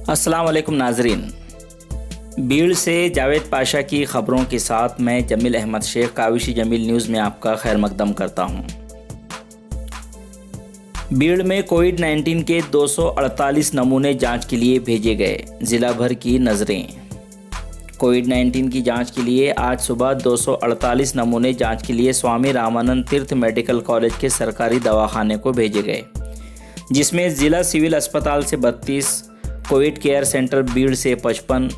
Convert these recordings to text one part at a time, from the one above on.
अस्सलाम वालेकुम नाजरीन। भीड़ से जावेद पाशा की ख़बरों के साथ मैं जमील अहमद शेख काविशी जमील न्यूज़ में आपका खैर मकदम करता हूं। भीड़ में कोविड-19 के 248 नमूने जांच के लिए भेजे गए, ज़िला भर की नज़रें। कोविड-19 की जांच के लिए आज सुबह 248 नमूने जांच के लिए स्वामी रामानंद तीर्थ मेडिकल कॉलेज के सरकारी दवाखाने को भेजे गए, जिसमें ज़िला सिविल अस्पताल से 32, कोविड केयर सेंटर भीड़ से 55,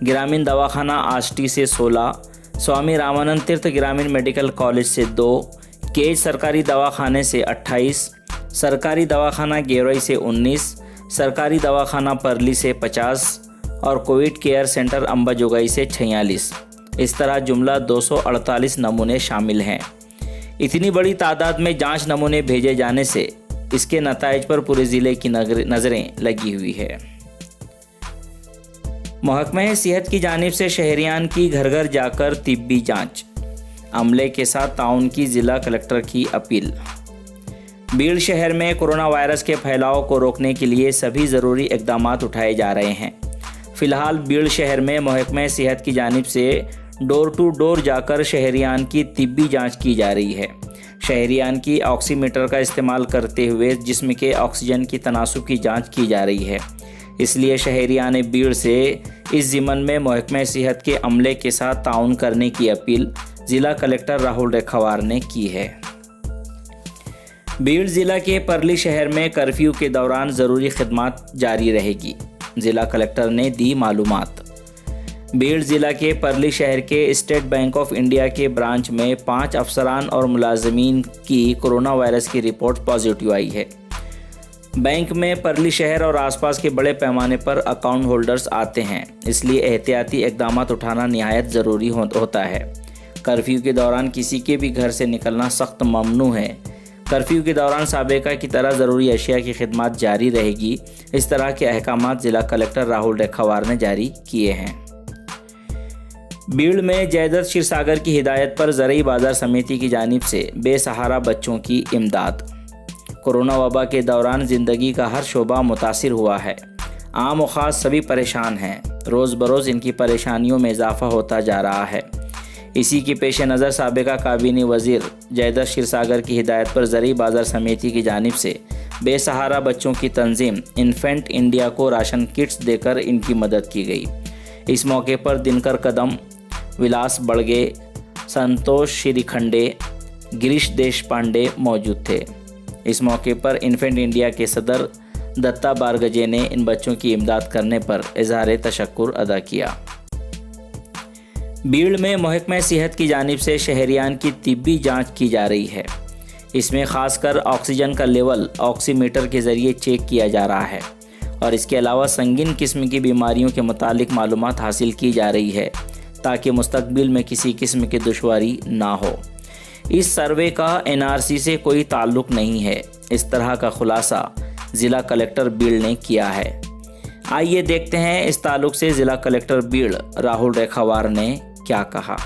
ग्रामीण दवाखाना आष्टी से 16, स्वामी रामानंद तीर्थ ग्रामीण मेडिकल कॉलेज से 2, केज सरकारी दवाखाने से 28, सरकारी दवाखाना गेवराई से 19, सरकारी दवाखाना परली से 50 और कोविड केयर सेंटर अंबाजोगाई से 46। इस तरह जुमला 248 नमूने शामिल हैं। इतनी बड़ी तादाद में जांच नमूने भेजे जाने से इसके नताइज पर पूरे ज़िले की नज़रें लगी हुई है। महकमे सेहत की जानिब से शहरियान की घर घर जाकर तिब्बी जांच, अमले के साथ ताउन की ज़िला कलेक्टर की अपील। भीड़ शहर में कोरोना वायरस के फैलाव को रोकने के लिए सभी ज़रूरी इक़दाम उठाए जा रहे हैं। फ़िलहाल भीड़ शहर में महकमे सेहत की जानिब से डोर टू डोर जाकर शहरियान की तिब्बी जाँच की जा रही है। शहरियान की ऑक्सीमीटर का इस्तेमाल करते हुए जिस्म के ऑक्सीजन की तनासुब की जाँच की जा रही है। इसलिए शहरियान भीड़ से इस ज़िमन में महकमे सेहत के अमले के साथ ताउन करने की अपील ज़िला कलेक्टर राहुल रेखावार ने की है। भीड़ ज़िला के परली शहर में कर्फ्यू के दौरान ज़रूरी खिदमत जारी रहेगी, ज़िला कलेक्टर ने दी मालूमात। भीड़ ज़िला के परली शहर के स्टेट बैंक ऑफ इंडिया के ब्रांच में 5 अफसरान और मुलाजमीन की कोरोना वायरस की रिपोर्ट पॉजिटिव आई है। बैंक में परली शहर और आसपास के बड़े पैमाने पर अकाउंट होल्डर्स आते हैं, इसलिए एहतियाती इक़दाम उठाना निहायत ज़रूरी होता है। कर्फ्यू के दौरान किसी के भी घर से निकलना सख्त ममनू है। कर्फ्यू के दौरान साबिका की तरह ज़रूरी अशिया की खिदमत जारी रहेगी। इस तरह के अहकामात ज़िला कलेक्टर राहुल रेखावार ने जारी किए हैं। भीड़ में जयदत क्षीरसागर की हिदायत पर ज़रई बाज़ार समिति की जानिब से बेसहारा बच्चों की इमदाद। कोरोना वबा के दौरान ज़िंदगी का हर शोबा मुतासिर हुआ है। आम और ख़ास सभी परेशान हैं। रोज़ बरोज़ इनकी परेशानियों में इजाफ़ा होता जा रहा है। इसी के पेश नज़र साबिका काबीनी वज़ीर जयदत क्षीरसागर की हिदायत पर ज़रई बाज़ार समिति की जानिब से बेसहारा बच्चों की तंजीम इन्फेंट इंडिया को राशन किट्स देकर इनकी मदद की गई। इस मौके पर दिनकर कदम, विलास बड़गे, संतोष श्रीखंडे, गिरीश देशपांडे मौजूद थे। इस मौके पर इन्फेंट इंडिया के सदर दत्ता बारगजे ने इन बच्चों की इमदाद करने पर इज़हार तशक्कुर अदा किया। भीड़ में महकमे सेहत की जानिब से शहरियान की तिब्बी जांच की जा रही है। इसमें ख़ासकर ऑक्सीजन का लेवल ऑक्सीमीटर के ज़रिए चेक किया जा रहा है और इसके अलावा संगीन किस्म की बीमारियों के मुतालिक मालूमात हासिल की जा रही है, ताकि मुस्तकबिल में किसी किस्म की दुश्वारी ना हो। इस सर्वे का एनआरसी से कोई ताल्लुक़ नहीं है, इस तरह का खुलासा ज़िला कलेक्टर भीड़ ने किया है। आइए देखते हैं इस ताल्लुक़ से ज़िला कलेक्टर भीड़ राहुल रेखावार ने क्या कहा।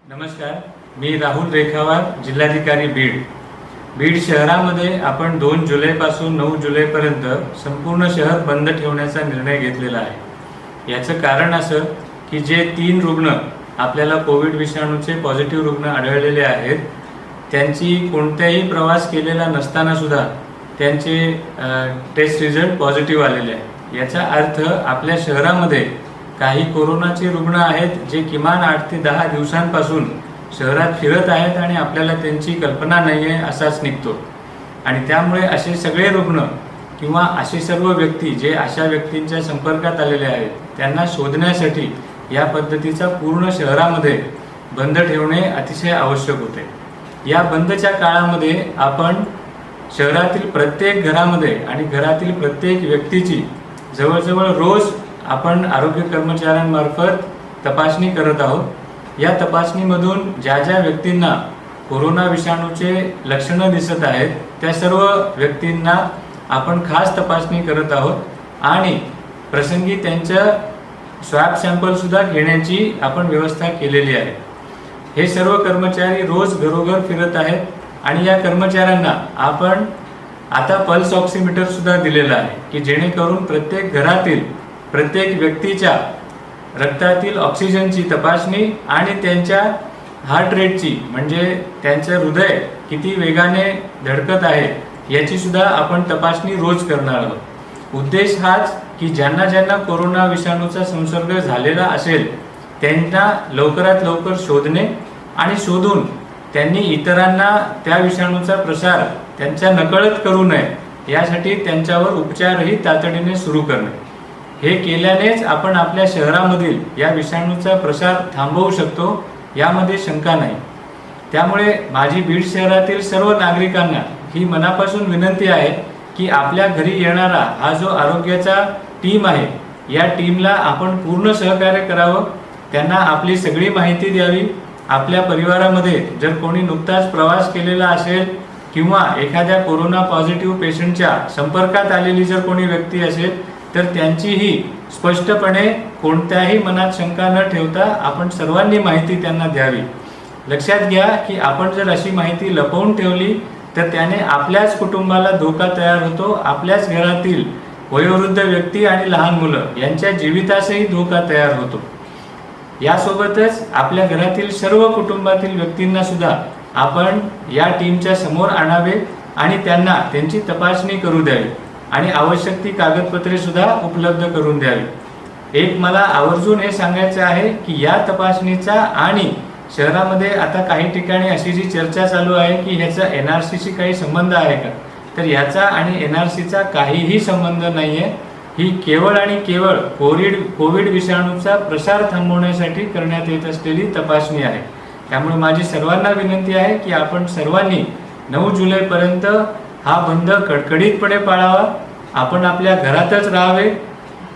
नमस्कार, मी राहुल रेखावार, जिल्हाधिकारी बीड शहरामध्ये आपण 2 जुलैपासून 9 जुलैपर्यंत संपूर्ण शहर बंद ठेवण्याचा निर्णय घेतलेला आहे। याचं कारण असं की जे 3 रुग्ण आपल्याला कोविड विषाणूचे पॉझिटिव्ह रुग्ण आढळलेले आहेत, त्यांची कोणत्याही प्रवास केलेला नसताना सुद्धा त्यांचे टेस्ट रिझल्ट पॉझिटिव्ह आलेले आहे। याचा अर्थ आपल्या शहरामध्ये काही कोरोनाचे रुग्ण आहेत जे किमान 8 ते 10 दिवसांपासून शहरात फिरत आहेत आणि आपल्याला त्यांची कल्पना नाही आहे असाच निघतो। आणि त्यामुळे असे सगळे रुग्ण किंवा असे सर्व व्यक्ती जे अशा व्यक्तींच्या संपर्कात आलेले आहेत त्यांना शोधण्यासाठी या पद्धतीचा पूर्ण शहरामध्ये बंद ठेवणे अतिशय आवश्यक होते। या बंदच्या काळामध्ये आपण शहरातील प्रत्येक घरामध्ये आणि घरातील प्रत्येक व्यक्तीची जवळजवळ रोज आपण आरोग्य कर्मचाऱ्यांमार्फत तपासणी करत आहोत। या तपासणीमधून ज्या ज्या व्यक्तींना कोरोना विषाणूचे लक्षणं दिसत आहेत त्या सर्व व्यक्तींना आपण खास तपासणी करत आहोत आणि प्रसंगी त्यांच्या स्वॅब सॅम्पल सुद्धा घेण्याची आपण व्यवस्था केलेली आहे। हे सर्व कर्मचारी रोज घरोघर फिरत आहेत आणि या कर्मचाऱ्यांना आपण आता पल्स ऑक्सिमीटर सुद्धा दिलेला आहे की जेणेकरून प्रत्येक घरातील प्रत्येक व्यक्तीच्या रक्तातील ऑक्सिजनची तपासणी आणि त्यांच्या हार्ट रेटची म्हणजे त्यांचं हृदय किती वेगाने धडकत आहे याची सुद्धा आपण तपासणी रोज करणार आहोत। उद्देश हाच की ज्यांना ज्यांना कोरोना विषाणूचा संसर्ग झालेला असेल त्यांना लवकरात लवकर शोधणे आणि शोधून त्यांनी इतरांना त्या विषाणूचा प्रसार त्यांच्या नकळत करू नये यासाठी त्यांच्यावर उपचारही तातडीने सुरू करणे। हे केल्यानेच आपण आपल्या शहरामधील या विषाणूचा प्रसार थांबवू शकतो यामध्ये शंका नाही। त्यामुळे माझी बीड शहरातील सर्व नागरिकांना ही मनापासून विनंती आहे की आपल्या घरी येणारा हा जो आरोग्याचा टीम आहे या टीमला आपण पूर्ण सहकार्य करावं, त्यांना आपली सगळी माहिती द्यावी। आपल्या परिवारामध्ये जर कोणी नुकताच प्रवास केलेला असेल किंवा एखाद्या कोरोना पॉझिटिव्ह पेशंटच्या संपर्कात आलेली जर कोणी व्यक्ती असेल तर त्यांचीही स्पष्टपणे कोणत्याही मनात शंका न ठेवता आपण सर्वांनी माहिती त्यांना द्यावी। लक्षात घ्या की आपण जर अशी माहिती लपवून ठेवली तर त्याने आपल्याच कुटुंबाला धोका तयार होतो, आपल्याच घरातील वयोवृद्ध व्यक्ती आणि लहान मुलं यांच्या जीवितासही धोका तयार होतो। यासोबतच आपल्या घरातील सर्व कुटुंबातील व्यक्तींना सुद्धा आपण या टीमच्या समोर आणावे आणि त्यांना त्यांची तपासणी करू द्यावी आणि आवश्यक ती कागदपत्रे सुद्धा उपलब्ध करून द्यावी। एक मला आवर्जून हे सांगायचं आहे की या तपासणीचा आणि शहरामध्ये आता काही ठिकाणी अशी जी चर्चा चालू आहे की ह्याचा NRCशी काही संबंध आहे का, तर याचा आणि NRCचा काहीही संबंध नाहीये। ही केवळ आणि केवळ कोविड विषाणूचा प्रसार थांबवण्यासाठी करण्यात येत असलेली तपासणी आहे। त्यामुळे माझी सर्वांना विनंती आहे की आपण सर्वांनी 9 जुलैपर्यंत हा बंद कडकडीतपणे पाळावा, आपण आपल्या घरातच राहावे।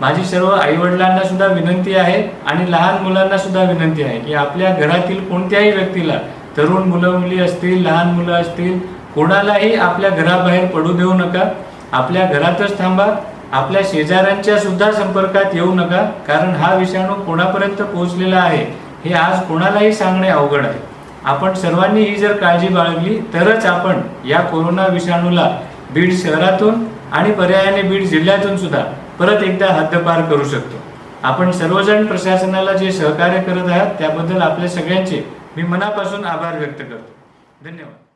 माझी सर्व आईवडिलांना सुद्धा विनंती आहे आणि लहान मुलांना सुद्धा विनंती आहे की आपल्या घरातील कोणत्याही व्यक्तीला, तरुण मुलं मुली असतील, लहान मुलं असतील, कोणालाही आपल्या घराबाहेर पडू देऊ नका, आपल्या घरातच थांबा। आपल्या शेजाऱ्यांच्या सुद्धा संपर्कात येऊ नका, कारण हा विषाणू कोणापर्यंत पोहोचलेला आहे हे आज कोणालाही सांगणे अवघड आहे। आपण सर्वांनी ही जर काळजी बाळगली तरच आपण या कोरोना विषाणूला बीड शहरातून आणि पर्यायाने बीड जिल्ह्यातून सुद्धा परत एकदा हद्दपार करू शकतो। आपण सर्वजण प्रशासनाला जे सहकार्य करत आहात त्याबद्दल आपल्या सगळ्यांचे मी मनापासून आभार व्यक्त करतो। धन्यवाद।